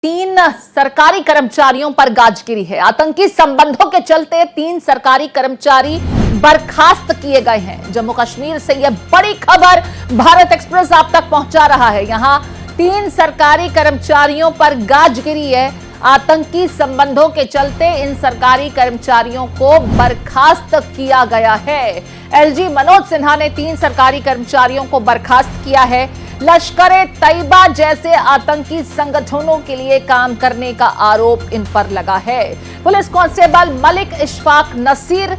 तीन सरकारी कर्मचारियों पर गाजगिरी है। आतंकी संबंधों के चलते तीन सरकारी कर्मचारी बर्खास्त किए गए हैं। जम्मू कश्मीर से यह बड़ी खबर भारत एक्सप्रेस आप तक पहुंचा रहा है। यहां तीन सरकारी कर्मचारियों पर गाजगिरी है। आतंकी संबंधों के चलते इन सरकारी कर्मचारियों को बर्खास्त किया गया है। एलजी मनोज सिन्हा ने तीन सरकारी कर्मचारियों को बर्खास्त किया है। लश्कर-ए-तैयबा जैसे आतंकी संगठनों के लिए काम करने का आरोप इन पर लगा है। Police constable Malik Ishfaq Nasir,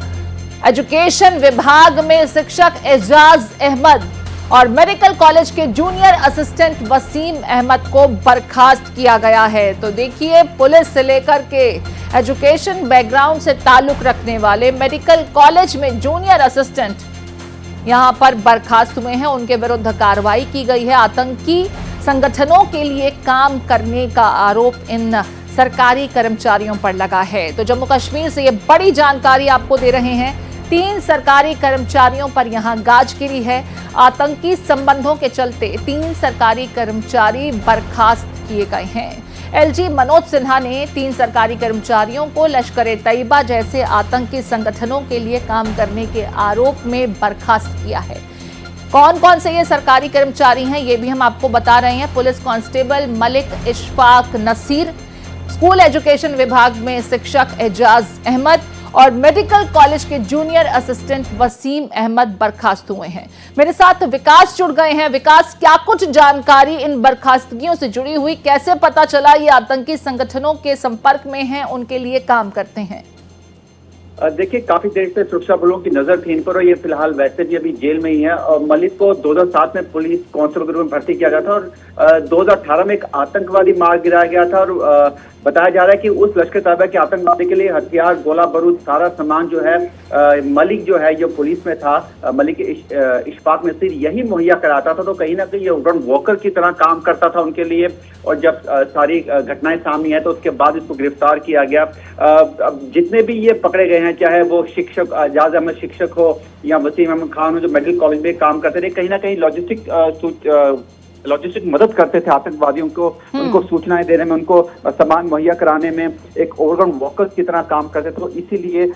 education विभाग में शिक्षक एजाज अहमद और मेडिकल कॉलेज के जूनियर असिस्टेंट वसीम अहमद को बर्खास्त किया गया है। तो देखिए, पुलिस से लेकर के एजुकेशन बैकग्राउंड से ताल्लुक रखने वाले मेडिकल कॉलेज में जूनियर असिस्टेंट यहां पर बर्खास्त हुए हैं। उनके विरुद्ध कार्रवाई की गई है। आतंकी संगठनों के लिए काम करने का आरोप इन सरकारी कर्मचारियों पर लगा है। तो जम्मू कश्मीर से ये बड़ी जानकारी आपको दे रहे हैं। तीन सरकारी कर्मचारियों पर यहां गाजगिरी है। आतंकी संबंधों के चलते तीन सरकारी कर्मचारी बर्खास्त किए गए हैं। एलजी मनोज सिन्हा ने तीन सरकारी कर्मचारियों को लश्कर-ए-तैयबा जैसे आतंकी संगठनों के लिए काम करने के आरोप में बर्खास्त किया है। कौन कौन से ये सरकारी कर्मचारी हैं, ये भी हम आपको बता रहे हैं। Police constable Malik Ishfaq Nasir, school education विभाग में शिक्षक एजाज अहमद और मेडिकल कॉलेज के जूनियर असिस्टेंट वसीम अहमद बर्खास्त हुए हैं। मेरे साथ विकास जुड़ गए हैं। विकास, क्या कुछ जानकारी इन बर्खास्तगियों से जुड़ी हुई, कैसे पता चला ये आतंकी संगठनों के संपर्क में हैं, उनके लिए काम करते हैं? देखिए, काफी देर से सुरक्षा बलों की नजर थी इन पर और ये फिलहाल वैसे भी अभी जेल में ही है। और मलिक को 2007 में पुलिस कांस्टेबल के रूप में भर्ती किया गया था और 2018 में एक आतंकवादी मार गिराया गया था। और बताया जा रहा है कि उस लश्कर-ए-तैयबा के आतंकवादी के लिए हथियार, गोला बारूद, सारा सामान जो है मलिक जो है, जो पुलिस में था, मलिक इशफाक नसीर यही मुहैया कराता था। तो कहीं ना कहीं ये उड़न वॉकर की तरह काम करता था उनके लिए। और जब सारी घटनाएं सामने आई तो उसके बाद इसको गिरफ्तार किया गया। जितने भी ये पकड़े गए हैं, चाहे वो शिक्षक एजाज अहमद शिक्षक हो या वसीम अहमद खान हो जो मेडिकल कॉलेज में काम करते थे, कहीं ना कहीं लॉजिस्टिक मदद करते थे आतंकवादियों को, उनको सूचनाएं देने में, उनको सामान मुहैया कराने में, एक ओवरऑल वर्कर्स की तरह काम करते थे। तो इसीलिए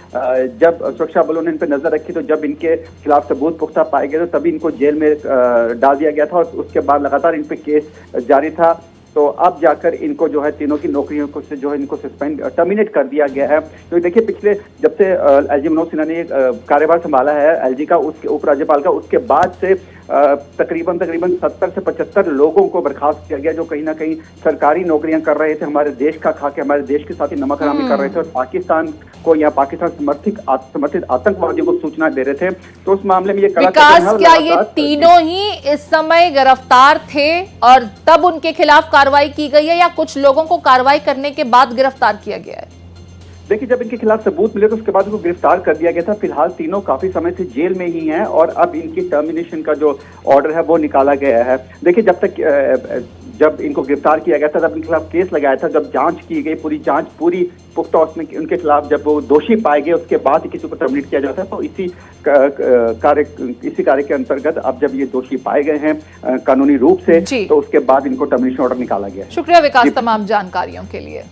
जब सुरक्षा बलों ने इन पर नजर रखी तो जब इनके खिलाफ सबूत पुख्ता पाए गए तो तभी इनको जेल में डाल दिया गया था और उसके बाद लगातार इन पे केस जारी था। तो अब जाकर इनको जो है तीनों की नौकरियों को से जो है इनको टर्मिनेट कर दिया गया है। तो देखिए, पिछले जब से एलजी मनोज सिन्हा ने कार्यभार संभाला है एलजी का, उसके उपराज्यपाल का, उसके बाद से तकरीबन 70 से 75 लोगों को बर्खास्त किया गया जो कहीं ना कहीं सरकारी नौकरियां कर रहे थे, हमारे देश का खा के हमारे देश के साथ ही नमक हरामी कर रहे थे और पाकिस्तान को या पाकिस्तान समर्थित आतंकवादियों को सूचना दे रहे थे। तो उस मामले में ये विकास, क्या ये तीनों ही इस समय गिरफ्तार थे और तब उनके खिलाफ कार्रवाई की गई है या कुछ लोगों को कार्रवाई करने के बाद गिरफ्तार किया गया है? देखिए, जब इनके खिलाफ सबूत मिले तो उसके बाद उनको गिरफ्तार कर दिया गया था। फिलहाल तीनों काफी समय से जेल में ही हैं और अब इनकी टर्मिनेशन का जो ऑर्डर है वो निकाला गया है। देखिए, जब इनको गिरफ्तार किया गया था तब इनके खिलाफ केस लगाया था। जब जांच की गई, पूरी पुख्ता, उसमें उनके खिलाफ जब वो दोषी पाए गए उसके बाद ही किसी को टर्मिनेट किया जाता है। तो इसी कार्य के अंतर्गत अब जब ये दोषी पाए गए हैं कानूनी रूप से तो उसके बाद इनको टर्मिनेशन ऑर्डर निकाला गया है। शुक्रिया विकास तमाम जानकारियों के लिए।